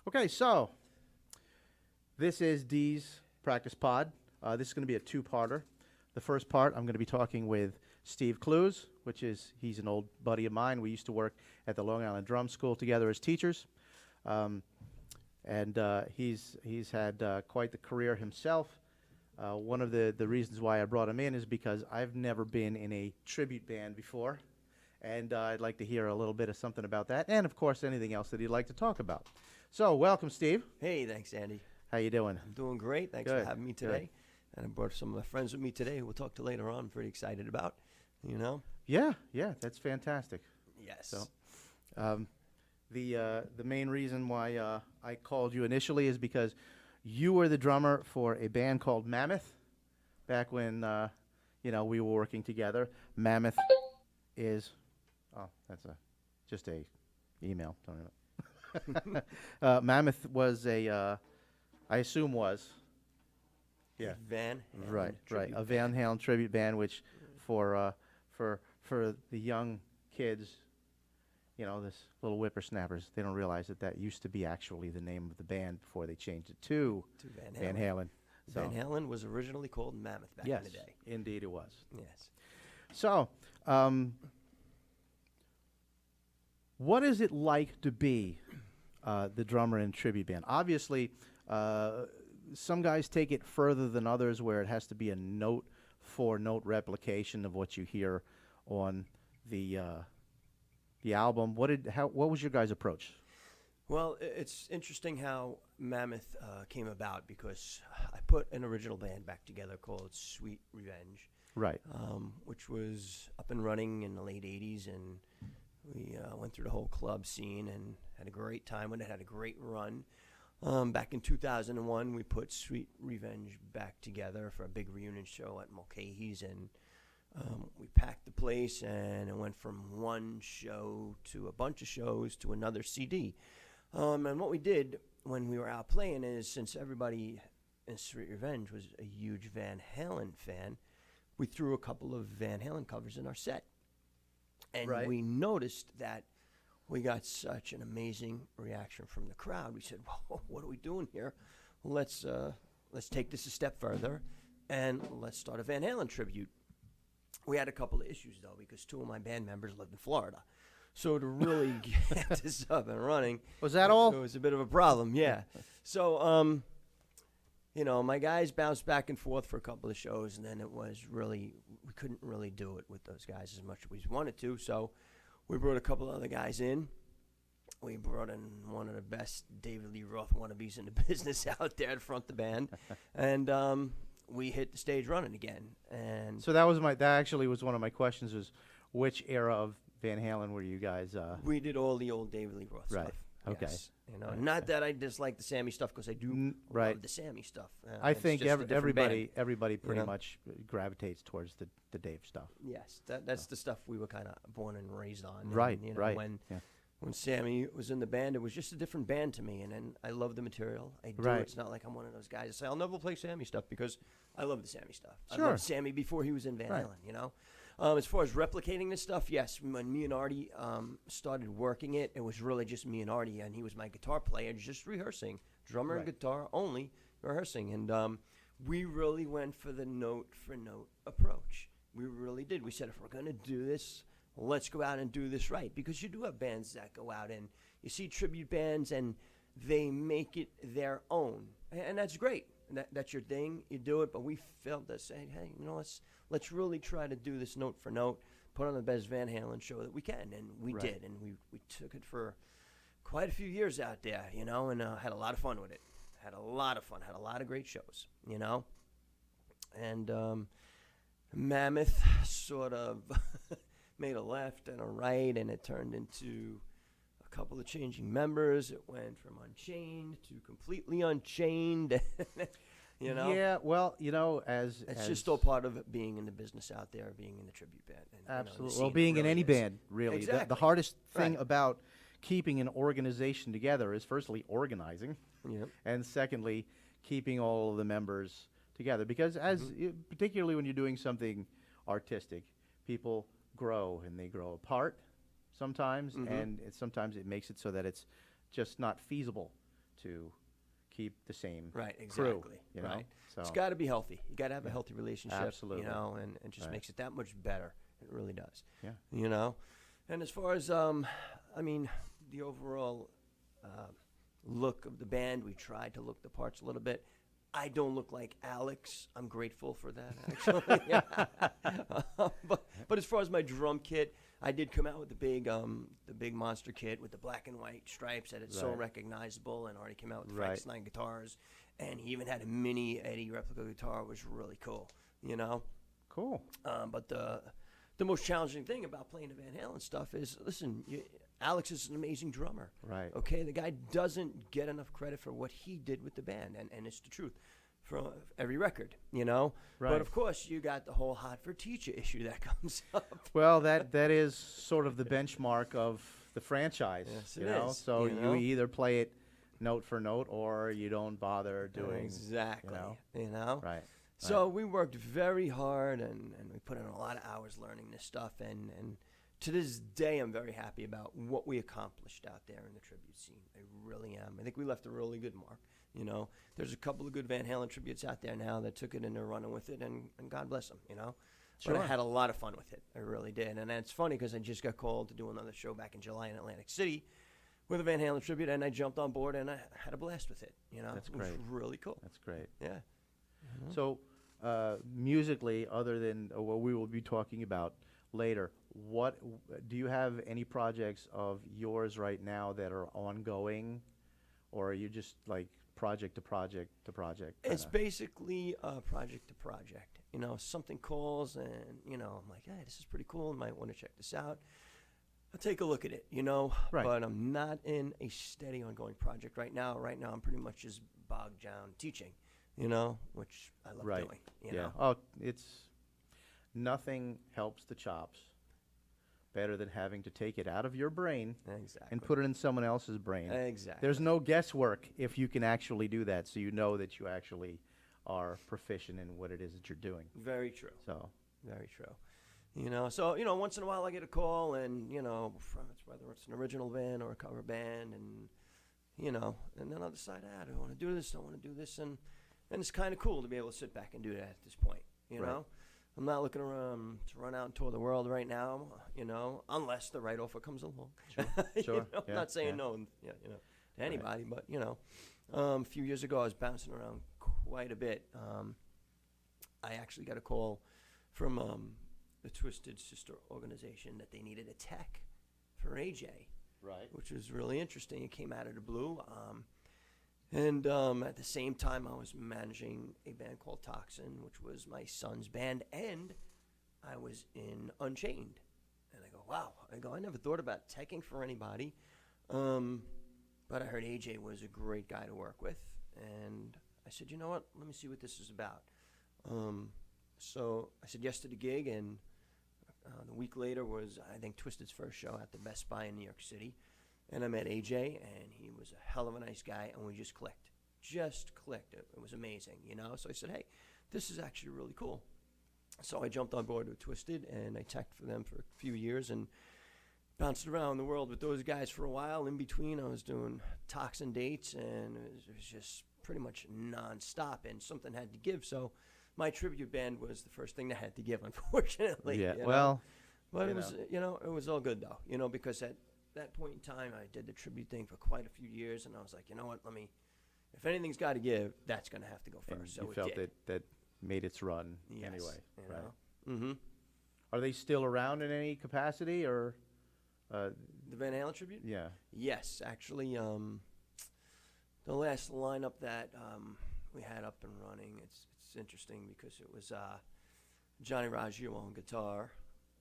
Okay, so this is Dee's Practice Pod. This is going to be a two-parter. The first part, I'm going to be talking with Steve Kloos, he's an old buddy of mine. We used to work at the Long Island Drum School together as teachers. He's had quite the career himself. One of the reasons why I brought him in is because I've never been in a tribute band before, and I'd like to hear a little bit of something about that, and of course anything else that he'd like to talk about. So, welcome, Steve. Hey, thanks, Andy. How you doing? I'm doing great. Thanks Good. for having me today. And I brought some of my friends with me today who we'll talk to later on. I'm pretty excited about, Yeah, that's fantastic. Yes. So, the main reason why I called you initially is because you were the drummer for a band called Mammoth back when we were working together. Mammoth is just a email. Don't know. Mammoth was I assume was. Yeah. Van Halen Right. tribute A Van Halen tribute band, which for the young kids, this little whippersnappers, they don't realize that used to be actually the name of the band before they changed it to Van Halen. So, Van Halen was originally called Mammoth back in the day. Yes, indeed it was. Yes. So, what is it like to be the drummer in a tribute band? Obviously, some guys take it further than others, where it has to be a note-for-note replication of what you hear on the album. What was your guys' approach? Well, it's interesting how Mammoth came about, because I put an original band back together called Sweet Revenge. Right. Which was up and running in the late 80s, and we went through the whole club scene and had a great time when it had a great run. Back in 2001, we put Sweet Revenge back together for a big reunion show at Mulcahy's, and we packed the place, and it went from one show to a bunch of shows to another CD. And what we did when we were out playing is, since everybody in Sweet Revenge was a huge Van Halen fan, we threw a couple of Van Halen covers in our set. And we noticed that we got such an amazing reaction from the crowd. We said, "Whoa, what are we doing here? Let's take this a step further, and let's start a Van Halen tribute." We had a couple of issues, though, because two of my band members lived in Florida. So to really get this up and running... Was that all? It was a bit of a problem, yeah. So, my guys bounced back and forth for a couple of shows, and then it was really... We couldn't really do it with those guys as much as we wanted to, so we brought a couple of other guys in. We brought in one of the best David Lee Roth wannabes in the business out there to front the band, and we hit the stage running again. And so that actually was one of my questions: is which era of Van Halen were you guys? We did all the old David Lee Roth stuff. Okay. Yes. Not that I dislike the Sammy stuff, because I do love the Sammy stuff. I think everybody pretty band. much gravitates towards the Dave stuff. Yes, that's the stuff we were kind of born and raised on. Right, and, right. When Sammy was in the band, it was just a different band to me, and I love the material. I do. Right. It's not like I'm one of those guys that say, I'll never play Sammy stuff, because I love the Sammy stuff. Sure. I loved Sammy before he was in Van Halen, As far as replicating this stuff, yes, when me and Artie started working it, it was really just me and Artie, and he was my guitar player, just rehearsing, drummer and guitar only, rehearsing. And we really went for the note-for-note approach. We really did. We said, if we're going to do this, let's go out and do this right. Because you do have bands that go out and you see tribute bands and they make it their own. And that's great. That's your thing. You do it. But we felt that saying, hey, let's really try to do this note for note, put on the best Van Halen show that we can. And we did. And we took it for quite a few years out there, and had a lot of fun with it. Had a lot of fun. Had a lot of great shows, And Mammoth sort of made a left and a right, and it turned into a couple of changing members. It went from Unchained to completely Unchained. Yeah, well, it's just all part of it, being in the business out there, being in the tribute band. And, absolutely. Well, being in any band, really. Exactly. The hardest thing about keeping an organization together is, firstly, organizing, and secondly, keeping all of the members together. Because particularly when you're doing something artistic, people grow, and they grow apart sometimes, and sometimes it makes it so that it's just not feasible to keep the same Right, crew, exactly. you know? Right. So, It's got to be healthy. You got to have a healthy relationship. Absolutely. You know, and it just Right. makes it that much better. It really does. yeah. You know, and as far as I mean, the overall look of the band, we tried to look the parts a little bit. I don't look like Alex. I'm grateful for that, actually. But as far as my drum kit, I did come out with the big monster kit with the black and white stripes that it's so Right. recognizable, and already came out with Right. Frank's 9 guitars, and he even had a mini Eddie replica guitar, which was really cool. You know. Cool. But the most challenging thing about playing the Van Halen stuff is, listen, Alex is an amazing drummer. Right. Okay, the guy doesn't get enough credit for what he did with the band, and it's the truth from every record, you know. Right. But of course, you got the whole hot for teacher issue that comes up. Well, that is sort of the benchmark of the franchise, Yes, you it know? is, So you know? you either play it note for note or you don't bother doing, Exactly. you know? Right. So we worked very hard, and we put in a lot of hours learning this stuff, and to this day, I'm very happy about what we accomplished out there in the tribute scene. I really am. I think we left a really good mark. You know, there's a couple of good Van Halen tributes out there now that took it and they're running with it, and God bless them, you know. But I Sure. had a lot of fun with it. I really did. And it's funny because I just got called to do another show back in July in Atlantic City with a Van Halen tribute, and I jumped on board, and I had a blast with it, you know. That's It was great. really cool. That's great. Yeah. So musically, other than what we will be talking about later, what do you have any projects of yours right now that are ongoing, or are you just like project to project to project? It's kinda? basically project to project. You know, something calls, and you know, I'm like, hey, this is pretty cool. I might want to check this out. I'll take a look at it. You know, Right. but I'm not in a steady, ongoing project right now. Right now, I'm pretty much just bogged down teaching. You know, which I love Right. doing. You Yeah. know, Oh, it's nothing helps the chops better than having to take it out of your brain exactly. and put it in someone else's brain. Exactly. There's no guesswork if you can actually do that, so you know that you actually are proficient in what it is that you're doing. Very true. So, Very true. You know, so you know, once in a while I get a call, and you know, whether it's an original band or a cover band, and you know, and then I'll decide, do I want to do this? Don't want to do this, and it's kind of cool to be able to sit back and do that at this point. You Right. know, I'm not looking around to run out and tour the world right now. You know, unless the right offer comes along. You Sure. know, Yeah, I'm not saying yeah. no, you know, to anybody, but you know, a few years ago I was bouncing around quite a bit. I actually got a call from the Twisted Sister organization that they needed a tech for AJ, right. which was really interesting. It came out of the blue. And at the same time, I was managing a band called Toxin, which was my son's band, and I was in Unchained. And I go, wow. I never thought about teching for anybody. But I heard AJ was a great guy to work with. And I said, you know what? Let me see what this is about. So I said yes to the gig, and the week later was, I think, Twisted's first show at the Best Buy in New York City. And I met AJ, and he was a hell of a nice guy, and we just clicked. Just clicked. It was amazing, you know? So I said, hey, this is actually really cool. So I jumped on board with Twisted, and I teched for them for a few years and bounced around the world with those guys for a while. In between, I was doing Toxin dates, and it was just pretty much nonstop, and something had to give. So my tribute band was the first thing that had to give, unfortunately. Yeah. you know? Well, But you it was, know. you know, it was all good though, you know, because at that point in time, I did the tribute thing for quite a few years, and I was like, you know what, if anything's got to give, that's going to have to go and first. So you it felt did. that made its run Yes, anyway. you Right. know? Mm-hmm. Are they still around in any capacity, or? The Van Halen tribute? Yeah. Yes, actually, the last lineup that we had up and running, it's interesting because it was Johnny Raggio on guitar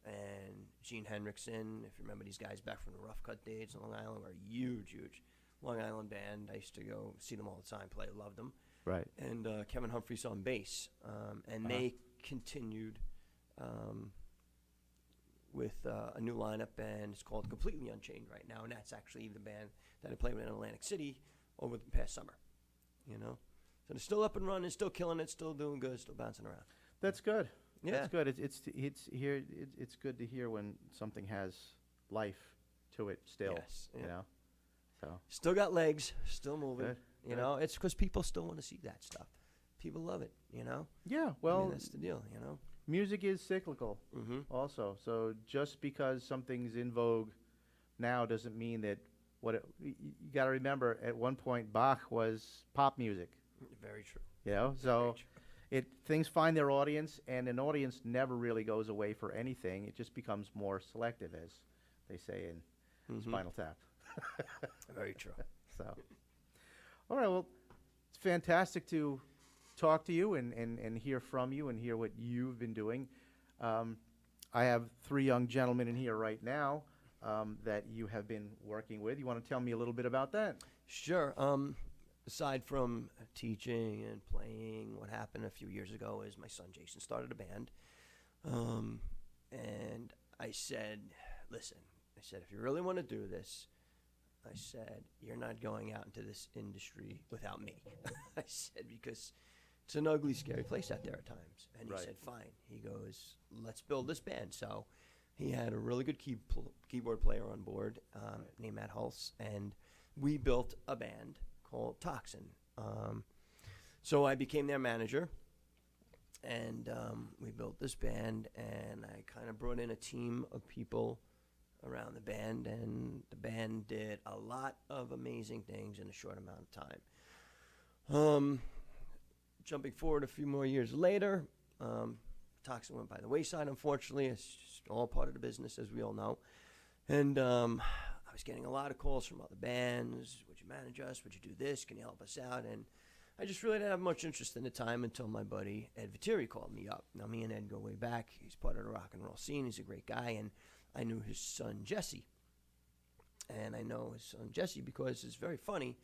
and Gene Hendrickson. If you remember these guys back from the Rough Cut days in Long Island, were a huge Long Island band. I used to go see them all the time, play, loved them. Right. And Kevin Humphreys on bass. And they continued with a new lineup, and it's called Completely Unchained right now, and that's actually the band that I played with in Atlantic City over the past summer, you know? So they're still up and running, still killing it, still doing good, still bouncing around. That's good. Yeah. That's good. It's good to hear when something has life to it still. Yes, yeah. You know. So Still got legs, still moving. good. You know, it's because people still want to see that stuff. People love it, you know? Yeah, I well, mean, that's the deal, you know? music is cyclical also. So just because something's in vogue now doesn't mean that you got to remember at one point Bach was pop music, Very true. you know? So things find their audience, and an audience never really goes away for anything. It just becomes more selective, as they say in Spinal Tap. Very true. So, all right, well, it's fantastic to talk to you and hear from you and hear what you've been doing. I have 3 young gentlemen in here right now that you have been working with. You want to tell me a little bit about that? Sure. Aside from teaching and playing, what happened a few years ago is my son Jason started a band. And I said, listen, if you really want to do this, I said, you're not going out into this industry without me. I said, because it's an ugly, scary place out there at times. And he said, fine. He goes, let's build this band. So he had a really good keyboard player on board named Matt Hulse, and we built a band called Toxin. So I became their manager, and we built this band, and I kind of brought in a team of people around the band, and the band did a lot of amazing things in a short amount of time. Jumping forward a few more years later, Toxin went by the wayside, unfortunately. It's just all part of the business, as we all know. And I was getting a lot of calls from other bands. Would you manage us? Would you do this? Can you help us out? And I just really didn't have much interest in the time until my buddy Ed Viteri called me up. Now, me and Ed go way back. He's part of the rock and roll scene. He's a great guy, and I knew his son, Jesse. And I know his son, Jesse, because it's very funny.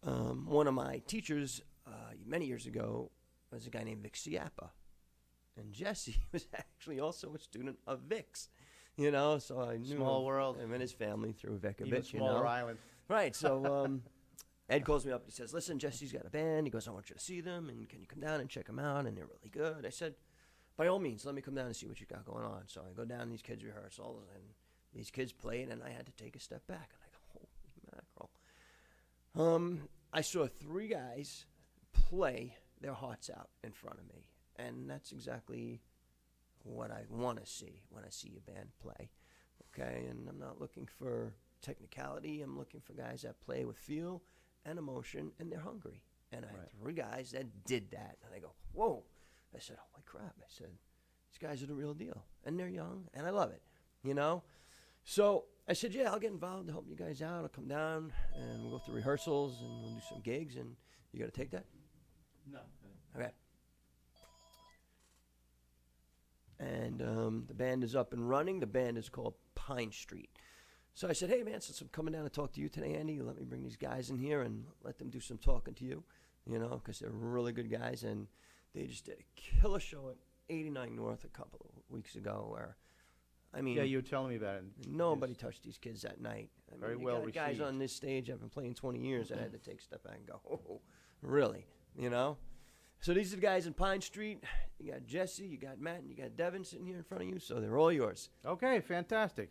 One of my teachers many years ago was a guy named Vic Ciappa. And Jesse was actually also a student of Vic's, you know, so I knew Small world. him and his family through Vic a Even bit, you smaller know. island. Right, so Ed calls me up. He says, listen, Jesse's got a band. He goes, I want you to see them, and can you come down and check them out? And they're really good. I said, by all means, let me come down and see what you got going on. So I go down to these kids' rehearsals, and these kids played, and I had to take a step back. And I go, holy mackerel. I saw 3 guys play their hearts out in front of me, and that's exactly what I want to see when I see a band play. Okay, and I'm not looking for technicality. I'm looking for guys that play with feel and emotion, and they're hungry. And I had 3 guys that did that, and I go, whoa. I said, holy crap. I said, these guys are the real deal, and they're young, and I love it, you know? So I said, yeah, I'll get involved to help you guys out. I'll come down, and we'll go through rehearsals, and we'll do some gigs, and you got to take that? No. Okay. And the band is up and running. The band is called Pine Street. So I said, hey, man, since I'm coming down to talk to you today, Andy, let me bring these guys in here and let them do some talking to you, you know, because they're really good guys. And they just did a killer show at 89 North a couple of weeks ago where, I mean. Yeah, you were telling me about it. Nobody touched these kids that night. I mean, Very you well got guys received. on this stage I've been playing 20 years that I had to take a step back and go, oh, really, you know? So these are the guys in Pine Street. You got Jesse, you got Matt, and you got Devin sitting here in front of you, so they're all yours. Okay, fantastic.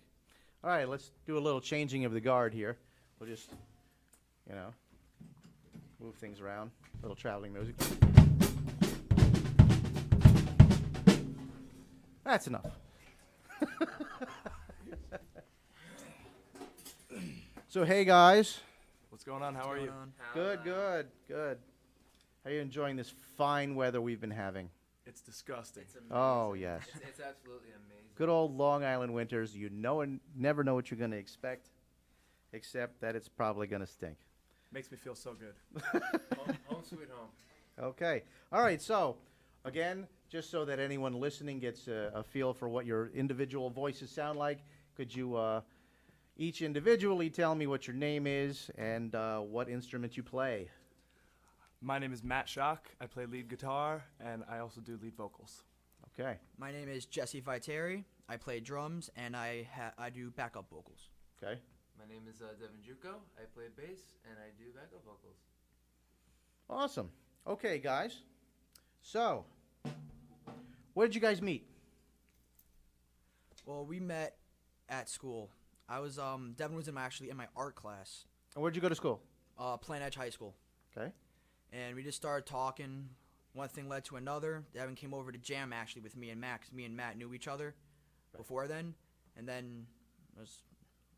All right, let's do a little changing of the guard here. We'll just, you know, move things around. A little traveling music. That's enough. So, hey, guys. What's going on? How are you? Good, good, good. How are you enjoying this fine weather we've been having? It's disgusting. It's amazing. Oh, yes. It's absolutely amazing. Good old Long Island winters. You know and never know what you're going to expect, except that it's probably going to stink. Makes me feel so good. Home sweet home. Okay. All right. So, again, just so that anyone listening gets a feel for what your individual voices sound like, could you each individually tell me what your name is and what instrument you play? My name is Matt Schock. I play lead guitar, and I also do lead vocals. Okay. My name is Jesse Viteri. I play drums, and I do backup vocals. Okay. My name is Devin Juco. I play bass and I do backup vocals. Awesome. Okay, guys. So, where did you guys meet? Well, we met at school. I was Devin was actually in my art class. And where'd you go to school? Plant Edge High School. Okay. And we just started talking. One thing led to another. Devin came over to jam actually with me and Matt, 'cause me and Matt knew each other before then. And then it was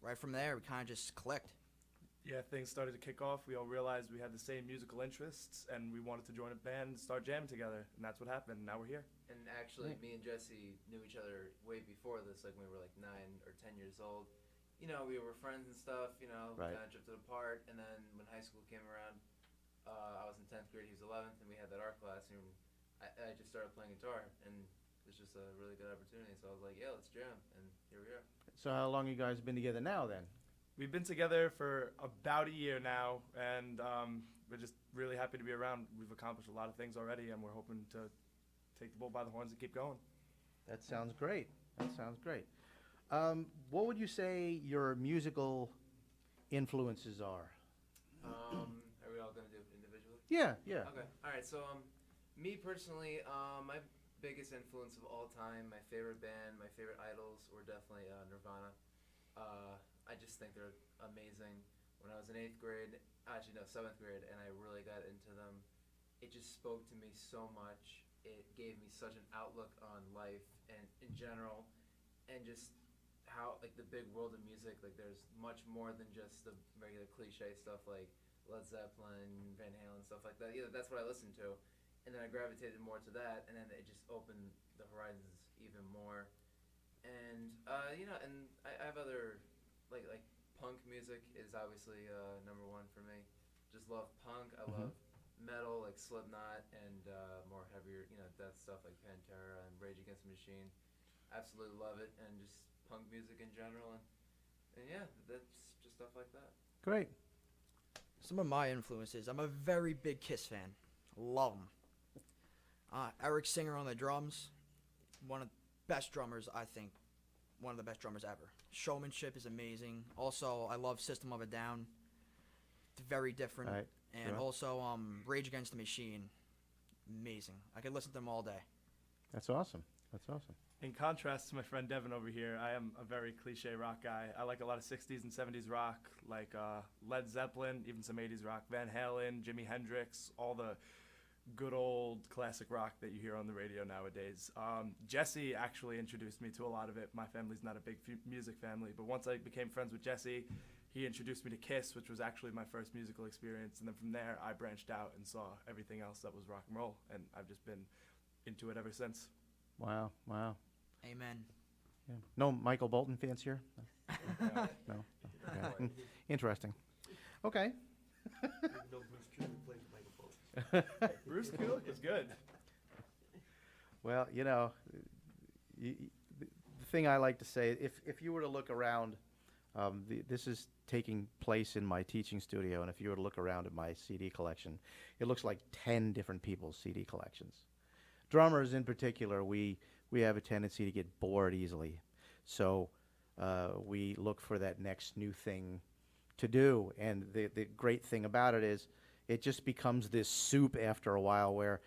right from there, we kind of just clicked. Yeah, things started to kick off. We all realized we had the same musical interests, and we wanted to join a band and start jamming together. And that's what happened. Now we're here. And actually, me and Jesse knew each other way before this, like when we were like 9 or 10 years old. You know, we were friends and stuff, you know, Right. kind of drifted apart. And then when high school came around, I was in 10th grade, he was 11th, and we had that art class. And I just started playing guitar, and it was just a really good opportunity. So I was like, yeah, let's jam. And here we are. So how long you guys been together now then? We've been together for about a year now, and we're just really happy to be around. We've accomplished a lot of things already, and we're hoping to take the bull by the horns and keep going. That sounds great. That sounds great. What would you say your musical influences are? Are we all going to do it individually? Yeah, yeah. Okay. All right. So, me personally, my biggest influence of all time, my favorite band, my favorite idols were definitely Nirvana. I just think they're amazing. When I was in 8th grade, actually no, 7th grade, and I really got into them, it just spoke to me so much. It gave me such an outlook on life and in general, and just how like the big world of music. Like there's much more than just the regular cliche stuff like Led Zeppelin, Van Halen, stuff like that. Yeah, that's what I listened to, and then I gravitated more to that, and then it just opened the horizons even more. And you know, and I have other like punk music is obviously number one for me. Just love punk. I love metal like Slipknot and more heavier, you know, death stuff like Pantera and Rage Against the Machine. Absolutely love it, and just punk music in general, and yeah, that's just stuff like that. Great. Some of my influences. I'm a very big Kiss fan. Love them. Eric Singer on the drums. One of the best drummers, I think. One of the best drummers ever. Showmanship is amazing. Also, I love System of a Down. It's very different. Right. And Sure. also Rage Against the Machine. Amazing. I could listen to them all day. That's awesome. That's awesome. In contrast to my friend Devin over here, I am a very cliche rock guy. I like a lot of 60s and 70s rock, like Led Zeppelin, even some 80s rock, Van Halen, Jimi Hendrix, all the good old classic rock that you hear on the radio nowadays. Jesse actually introduced me to a lot of it. My family's not a big music family, but once I became friends with Jesse, he introduced me to Kiss, which was actually my first musical experience. And then from there, I branched out and saw everything else that was rock and roll, and I've just been into it ever since. Wow. Wow. Amen. Yeah. No Michael Bolton fans here? No. Okay. Interesting. Okay. Bruce Kulick is good. Well, you know, the thing I like to say, if you were to look around, this is taking place in my teaching studio, and if you were to look around at my CD collection, it looks like 10 different people's CD collections. Drummers in particular, we have a tendency to get bored easily. So we look for that next new thing to do. And the great thing about it is it just becomes this soup after a while where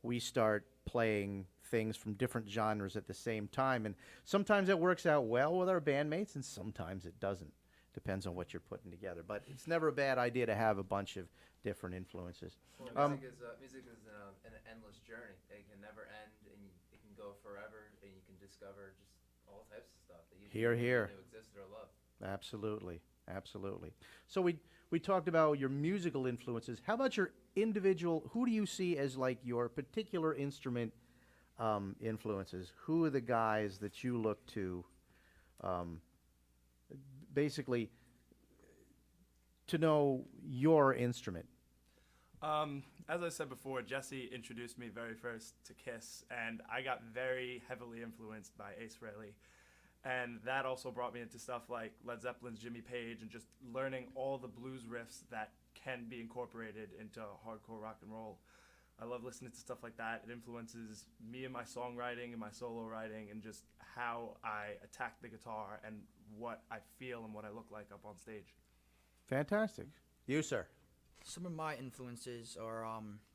we start playing things from different genres at the same time. And sometimes it works out well with our bandmates, and sometimes it doesn't. Depends on what you're putting together. But it's never a bad idea to have a bunch of different influences. Well, music is an endless journey. It can never end, and it can go forever, and you can discover just all types of stuff that you Hear, didn't hear. even know existed or loved. Absolutely. Absolutely. So we talked about your musical influences. How about your individual, who do you see as like your particular instrument influences? Who are the guys that you look to basically to know your instrument? As I said before, Jesse introduced me very first to Kiss, and I got very heavily influenced by Ace Frehley. And that also brought me into stuff like Led Zeppelin's Jimmy Page and just learning all the blues riffs that can be incorporated into hardcore rock and roll. I love listening to stuff like that. It influences me in my songwriting and my solo writing and just how I attack the guitar and what I feel and what I look like up on stage. Fantastic. You, sir. Some of my influences are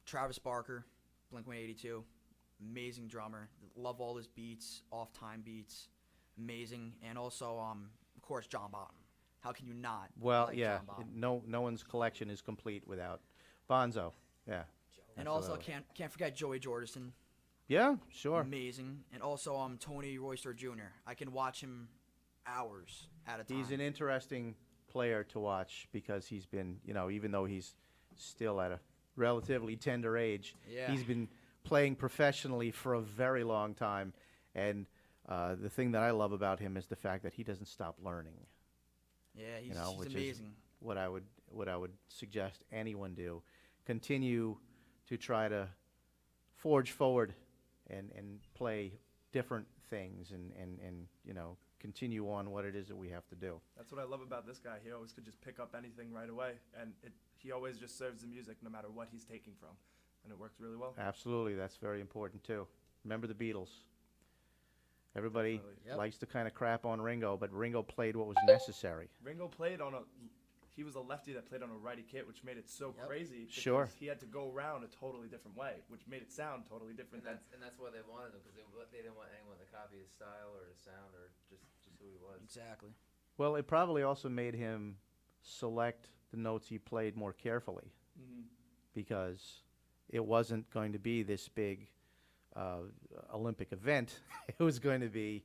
Travis Barker, Blink-182, amazing drummer. Love all his beats, off-time beats, amazing. And also, of course, John Bottom. How can you not? Well, like yeah. John Bonham? No one's collection is complete without Bonzo. Yeah. And also absolutely. can't forget Joey Jordison. Yeah, sure. Amazing. And also Tony Royster Jr. I can watch him hours at a time. He's an interesting player to watch because he's been, even though he's still at a relatively tender age, Yeah. he's been playing professionally for a very long time. And the thing that I love about him is the fact that he doesn't stop learning. Yeah, he's Which is amazing. what I would suggest anyone do. Continue to try to forge forward and play different things and continue on what it is that we have to do. That's what I love about this guy. He always could just pick up anything right away, and he always just serves the music no matter what he's taking from, and it works really well. Absolutely, that's very important too. Remember the Beatles. Everybody Definitely. Yep. likes to kind of crap on Ringo, but Ringo played what was necessary. Ringo he was a lefty that played on a righty kit, which made it so Yep. crazy. Because Sure. He had to go around a totally different way, which made it sound totally different. And that's why they wanted him, because they didn't want anyone to copy his style or his sound or just who he was. Exactly. Well, it probably also made him select the notes he played more carefully because it wasn't going to be this big Olympic event. It was going to be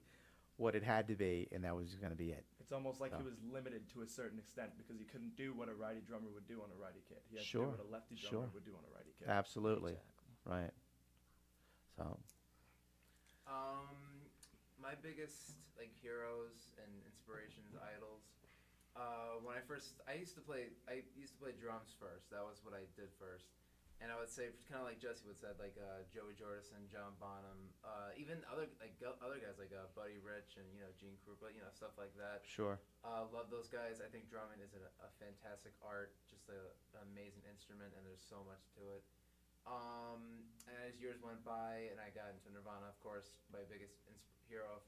what it had to be, and that was going to be it. It's almost like So. he was limited to a certain extent because he couldn't do what a righty drummer would do on a righty kit. He had Sure, to do what a lefty drummer sure. would do on a righty kit. Absolutely. Right. So, My biggest heroes and inspirations, idols. When I used to play drums first. That was what I did first. And I would say, kind of like Jesse would say, Joey Jordison, John Bonham, even other guys like Buddy Rich and Gene Krupa, stuff like that. sure. Love those guys. I think drumming is a fantastic art, just an amazing instrument, and there's so much to it. And as years went by, and I got into Nirvana, of course, my biggest hero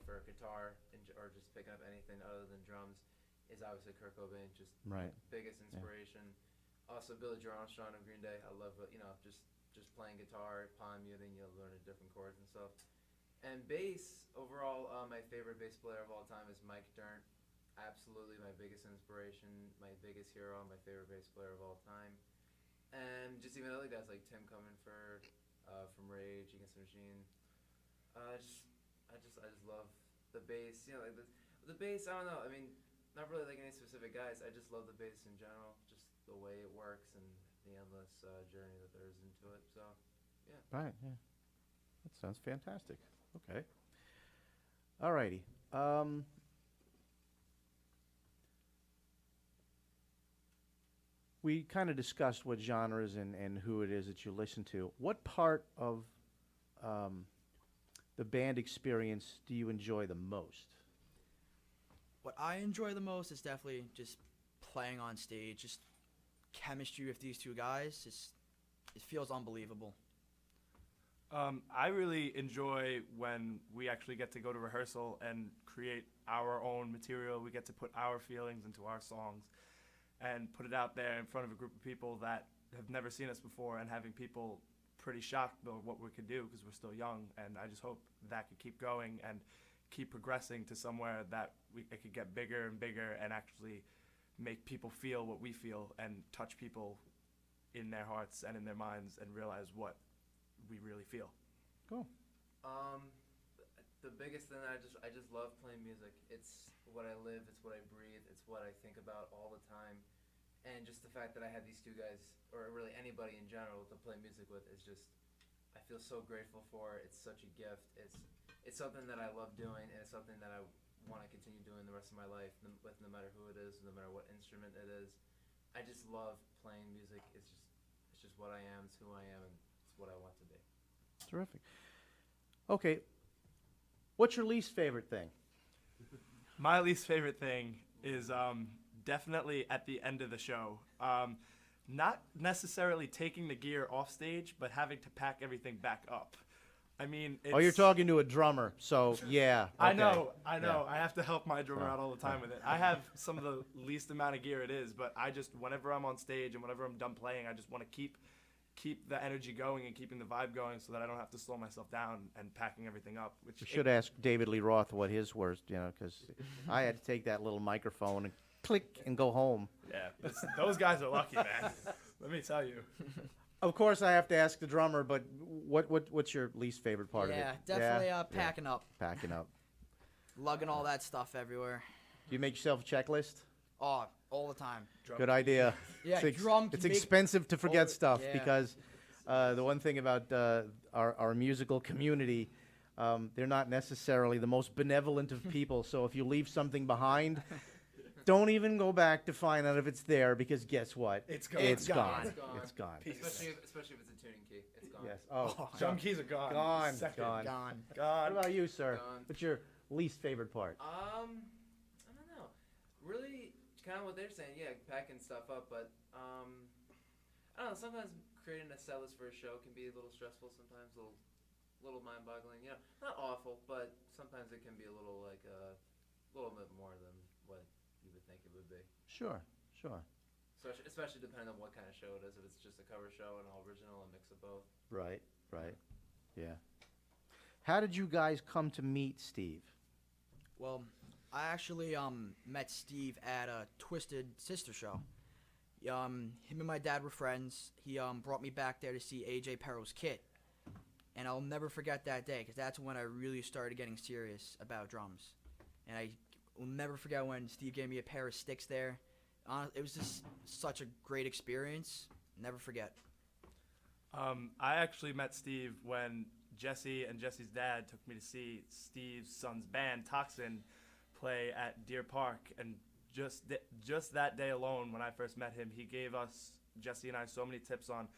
for guitar or just picking up anything other than drums is obviously Kurt Cobain. Just Right. biggest inspiration. Also, Billy Joe Armstrong of Green Day. I love just playing guitar, palm muting, learning different chords and stuff. And bass, overall, my favorite bass player of all time is Mike Dirnt. Absolutely my biggest inspiration, my biggest hero, my favorite bass player of all time. And just even other guys like Tim Comerford from Rage Against the Machine. I just love the bass. The bass. I don't know. I mean, not really like any specific guys. I just love the bass in general. Just the way it works and the endless journey that there is into it. So, yeah. Right, yeah. That sounds fantastic. Okay. All righty. We kind of discussed what genres and who it is that you listen to. What part of the band experience do you enjoy the most? What I enjoy the most is definitely just playing on stage, just chemistry with these two guys. It feels unbelievable. I really enjoy when we actually get to go to rehearsal and create our own material. We get to put our feelings into our songs and put it out there in front of a group of people that have never seen us before, and having people pretty shocked by what we could do because we're still young. And I just hope that could keep going and keep progressing to somewhere that it could get bigger and bigger and actually make people feel what we feel and touch people in their hearts and in their minds and realize what we really feel. Cool. The biggest thing, I just love playing music. It's what I live, it's what I breathe, it's what I think about all the time. And just the fact that I have these two guys, or really anybody in general, to play music with is just, I feel so grateful for. It's such a gift. It's something that I love doing, and it's something that I want to continue doing the rest of my life, with no matter who it is, no matter what instrument it is. I just love playing music. It's just what I am, it's who I am, and it's what I want to be. Terrific. Okay. What's your least favorite thing? My least favorite thing is definitely at the end of the show. Not necessarily taking the gear off stage, but having to pack everything back up. I mean, Oh, you're talking to a drummer, so yeah. I okay. know. Yeah. I have to help my drummer out all the time with it. I have some of the least amount of gear it is, but whenever I'm on stage and whenever I'm done playing, I just want to keep the energy going and keeping the vibe going so that I don't have to slow myself down and packing everything up. Which We should ask David Lee Roth what his worst, because I had to take that little microphone and click, and go home. Yeah, those guys are lucky, man. Let me tell you. Of course, I have to ask the drummer, but what's your least favorite part of it? Yeah, definitely packing up, Packing up. lugging all that stuff everywhere. Do you make yourself a checklist? Oh, all the time. Good idea. Yeah, It's, drum. it's make- expensive to forget Oh, stuff yeah. because the one thing about our musical community, they're not necessarily the most benevolent of people. So if you leave something behind, don't even go back to find out if it's there because guess what? It's gone. It's gone. It's gone. It's gone. Peace. Especially if it's a tuning key. It's gone. Yes. Oh, Oh, Drum keys are gone. Gone. Second. Gone. Gone. What Gone. about you, sir? Gone. What's your least favorite part? I don't know. Really, kind of what they're saying. Yeah, packing stuff up, but I don't know. Sometimes creating a set list for a show can be a little stressful. Sometimes a little mind-boggling. You know, not awful, but sometimes it can be a little like a little bit more than what you would think it would be. Sure. Sure. Especially depending on what kind of show it is. If it's just a cover show, an all original, a mix of both. Right. Right. Yeah. How did you guys come to meet Steve? Well, I actually met Steve at a Twisted Sister show. Him and my dad were friends. He brought me back there to see AJ Perro's kit, and I'll never forget that day because that's when I really started getting serious about drums. And I will never forget when Steve gave me a pair of sticks there. It was just such a great experience. Never forget. I actually met Steve when Jesse and Jesse's dad took me to see Steve's son's band, Toxin, play at Deer Park. And just that day alone, when I first met him, he gave us, Jesse and I, so many tips on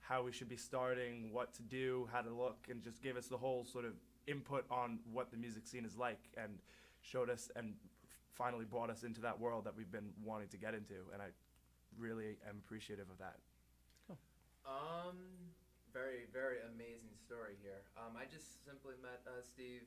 how we should be starting, what to do, how to look, and just gave us the whole sort of input on what the music scene is like and showed us and finally brought us into that world that we've been wanting to get into. And I really am appreciative of that. Very, very amazing story here. I just simply met Steve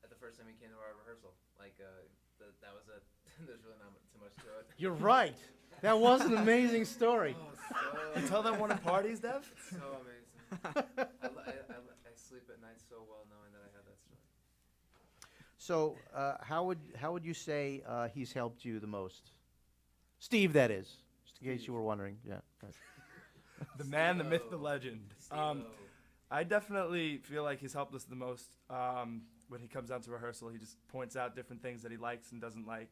at the first time he came to our rehearsal. Like, that was it. There's really not too much to it. You're right. That was an amazing story. Oh, You tell them one of parties, Dev? so amazing. I sleep at night so well knowing that I had that story. So, how would you say he's helped you the most? Steve, that is. Just in case you were wondering. Yeah. Right. The man, the myth, the Steve-O. legend. Steve-O. I definitely feel like he's helped us the most when he comes down to rehearsal. He just points out different things that he likes and doesn't like.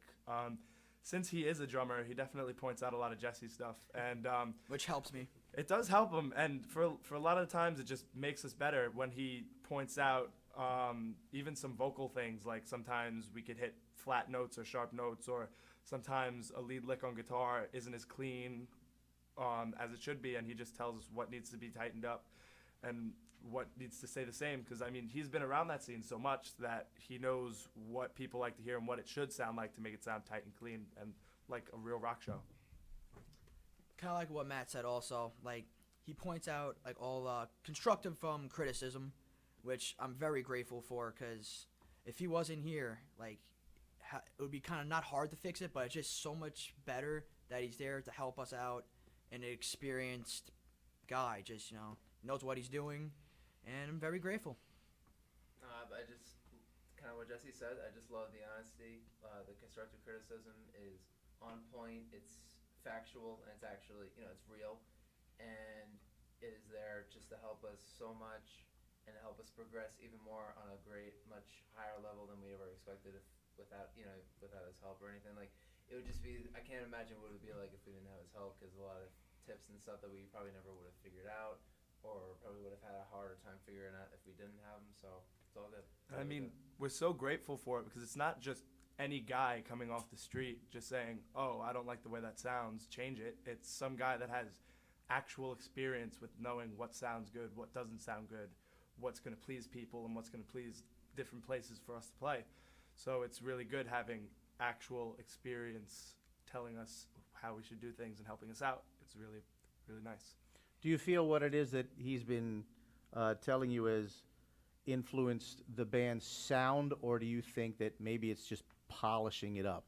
Since he is a drummer, he definitely points out a lot of Jesse's stuff, and Which helps me. it does help him. And for a lot of the times, it just makes us better when he points out even some vocal things. Like sometimes we could hit flat notes or sharp notes, or sometimes a lead lick on guitar isn't as clean as it should be, and he just tells us what needs to be tightened up and what needs to stay the same. Because I mean, he's been around that scene so much that he knows what people like to hear and what it should sound like to make it sound tight and clean and like a real rock show. Kind of like what Matt said also. Like, he points out like all constructive criticism, which I'm very grateful for, because if he wasn't here, like, it would be kind of not hard to fix it, but it's just so much better that he's there to help us out. An experienced guy, just, knows what he's doing, and I'm very grateful. I just, kind of what Jesse said, I just love the honesty. The constructive criticism is on point, it's factual, and it's actually, it's real. And it is there just to help us so much and to help us progress even more on a much higher level than we ever expected without his help or anything. Like, it would just be, I can't imagine what it would be like if we didn't have his help, because a lot of tips and stuff that we probably never would have figured out, or probably would have had a harder time figuring out if we didn't have him. So it's all good. I mean, we're so grateful for it because it's not just any guy coming off the street just saying, oh, I don't like the way that sounds, change it. It's some guy that has actual experience with knowing what sounds good, what doesn't sound good, what's going to please people, and what's going to please different places for us to play. So it's really good having actual experience telling us how we should do things and helping us out. It's really, really nice. Do you feel what it is that he's been telling you has influenced the band's sound, or do you think that maybe it's just polishing it up?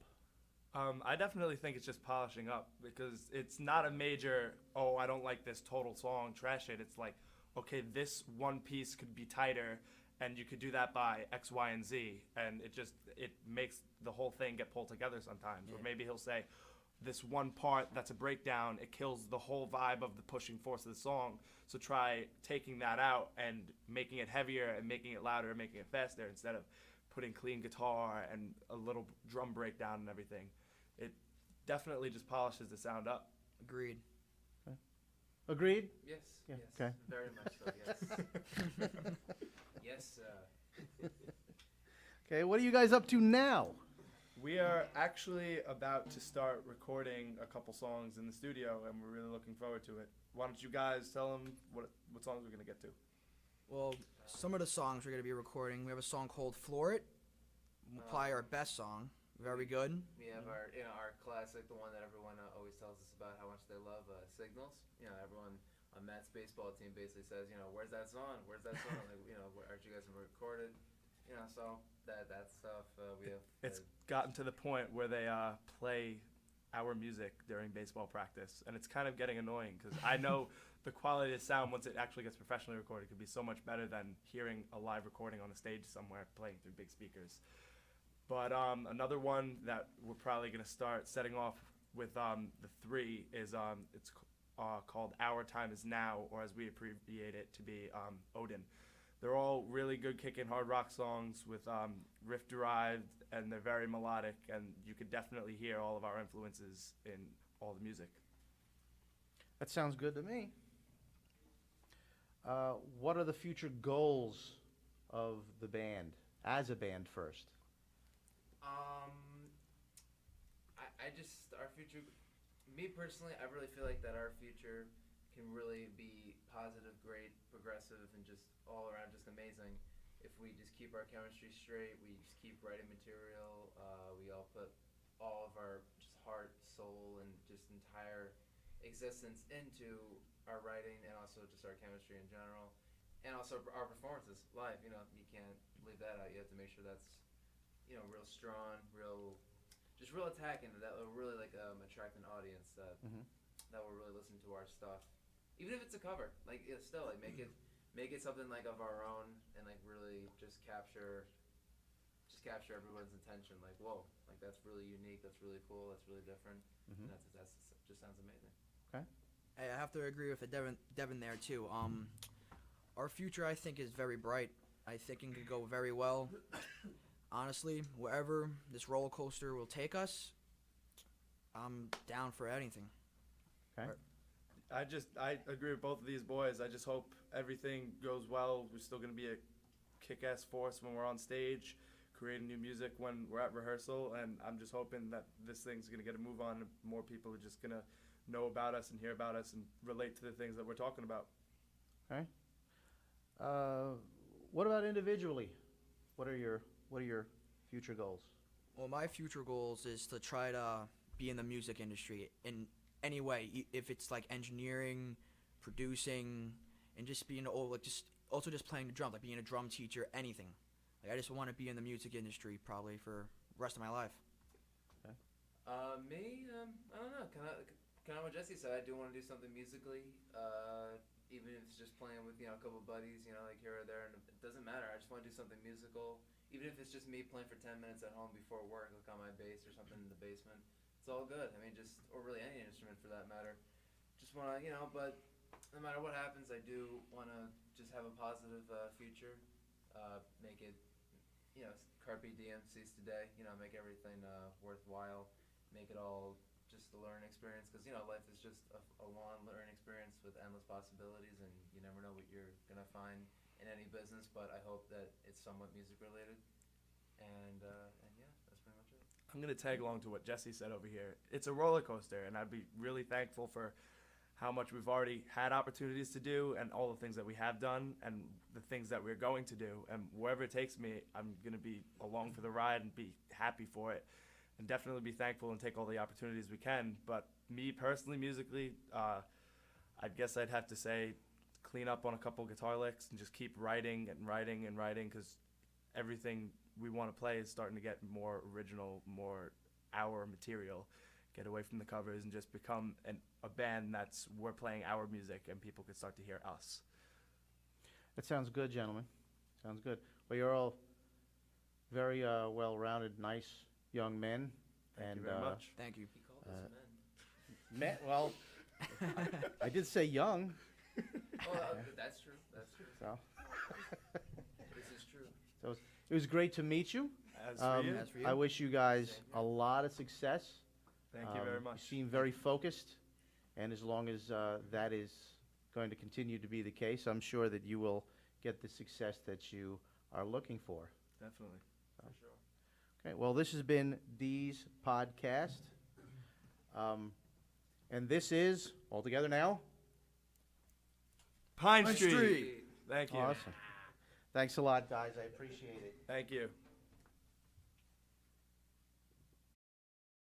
I definitely think it's just polishing up, because it's not a major, oh, I don't like this total song, trash it. It's like, okay, this one piece could be tighter, and you could do that by X, Y, and Z, and it makes the whole thing get pulled together sometimes. Yeah. Or maybe he'll say, this one part that's a breakdown, it kills the whole vibe of the pushing force of the song. So try taking that out and making it heavier and making it louder and making it faster instead of putting clean guitar and a little drum breakdown and everything. It definitely just polishes the sound up. Agreed. Agreed? Yes. Yeah, Yes. okay. Very much so. Yes. Yes. Okay, what are you guys up to now? We are actually about to start recording a couple songs in the studio, and we're really looking forward to it. Why don't you guys tell them what songs we're going to get to? Well, some of the songs we're going to be recording, we have a song called Floor It. We'll probably our best song. Very good. We have our classic, the one that everyone always tells us about how much they love, Signals. Everyone on Matt's baseball team basically says, where's that song? Where's that song? Like, aren't you guys gonna record it? So that stuff we have. It's gotten to the point where they play our music during baseball practice, and it's kind of getting annoying because I know the quality of sound once it actually gets professionally recorded could be so much better than hearing a live recording on a stage somewhere playing through big speakers. But another one that we're probably going to start setting off with the three is it's called Our Time Is Now, or as we abbreviate it to be Odin. They're all really good kicking hard rock songs with riff derived, and they're very melodic, and you could definitely hear all of our influences in all the music. That sounds good to me. What are the future goals of the band, as a band first? Our future, me personally, I really feel like that our future can really be positive, great, progressive, and just all around just amazing. If we just keep our chemistry straight, we just keep writing material, we all put all of our just heart, soul, and just entire existence into our writing, and also just our chemistry in general, and also our performances live. You can't leave that out. You have to make sure that's real strong, real attacking, that will really attract an audience that will really listen to our stuff, even if it's a cover. Still make it something of our own, and really just capture everyone's attention. Whoa, that's really unique. That's really cool. That's really different. And that's just sounds amazing. Okay. Hey, I have to agree with Devin there too. Our future, I think, is very bright. I think it could go very well. Honestly, wherever this roller coaster will take us, I'm down for anything. Okay. I agree with both of these boys. I just hope everything goes well. We're still going to be a kick-ass force when we're on stage, creating new music when we're at rehearsal, and I'm just hoping that this thing's going to get a move on, and more people are just going to know about us and hear about us and relate to the things that we're talking about. Okay. What about individually? What are your future goals? Well, my future goals is to try to be in the music industry in any way, if it's like engineering, producing, and just being just playing the drums, like being a drum teacher, anything. I just want to be in the music industry probably for the rest of my life. Okay. Me, I don't know. Kind of what Jesse said. I do want to do something musically, even if it's just playing with a couple buddies, here or there, and it doesn't matter. I just want to do something musical, even if it's just me playing for 10 minutes at home before work, on my bass or something in the basement. It's all good. I mean, or really any instrument for that matter. Just want to, but no matter what happens, I do want to just have a positive future. Make it, carpe diem, seize today. Make everything worthwhile. Make it all just a learning experience, because life is just a long learning experience with endless possibilities, and you never know what you're gonna find in any business. But I hope that it's somewhat music related, and yeah, that's pretty much it. I'm going to tag along to what Jesse said over here. It's a roller coaster, and I'd be really thankful for how much we've already had opportunities to do, and all the things that we have done, and the things that we're going to do. And wherever it takes me, I'm going to be along for the ride and be happy for it, and definitely be thankful and take all the opportunities we can. But me personally, musically, I guess I'd have to say clean up on a couple guitar licks and just keep writing and writing and writing, because everything we want to play is starting to get more original, more our material. Get away from the covers and just become a band we're playing our music, and people could start to hear us. That sounds good, gentlemen. Sounds good. Well, you're all very well-rounded, nice young men. Thank and you very much. Thank you. He called us men. Men, well, I did say young. Oh, that's true. That's true. So, This is true. so it was great to meet you. As for you, As for you. I wish you guys a lot of success. thank you very You much. seem very focused, and as long as that is going to continue to be the case, I'm sure that you will get the success that you are looking for. Definitely. For sure. Okay, well, this has been Dee's podcast. And this is, all together now? Pine Pine Street. Street. Thank you. Awesome. Thanks a lot, guys. I appreciate it. Thank you.